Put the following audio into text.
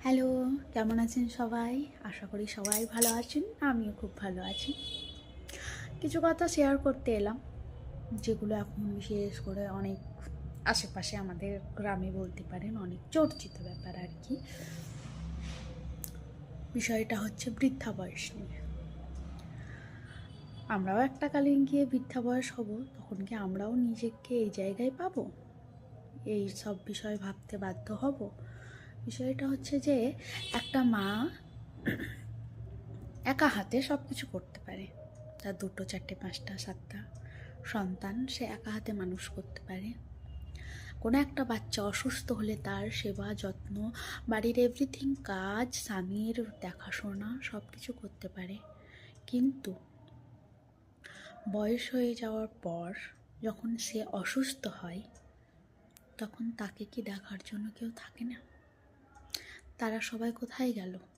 Hello, কেমন আছেন সবাই? আশা করি সবাই ভালো আছেন। আমিও খুব ভালো আছি। কিছু কথা শেয়ার করতে এলাম, যেগুলো এখন বিশেষ করে অনেক আশেপাশে আমাদের গ্রামে বলতে পারেন অনেক চর্চিত ব্যাপার আর কি। বিষয়টা হচ্ছে বৃদ্ধা বয়স নিয়ে। আমরাও একটা কালীন গিয়ে বৃদ্ধা বয়স হব, তখন কি আমরাও নিজেকে এই জায়গায় পাবো? এই সব বিষয় ভাবতে বাধ্য হব। বিষয়টা হচ্ছে যে একটা মা একা হাতে সব কিছু করতে পারে। তার 2, 4, 5, 7টা সন্তান সে একা হাতে মানুষ করতে পারে। কোনো একটা বাচ্চা অসুস্থ হলে তার সেবা যত্ন, বাড়ির এভরিথিং কাজ, স্বামীর দেখাশোনা সব কিছু করতে পারে। কিন্তু বয়স হয়ে যাওয়ার পর যখন সে অসুস্থ হয়, তখন তাকে কি দেখার জন্য কেউ থাকে না? তারা সবাই কোথায় গেল?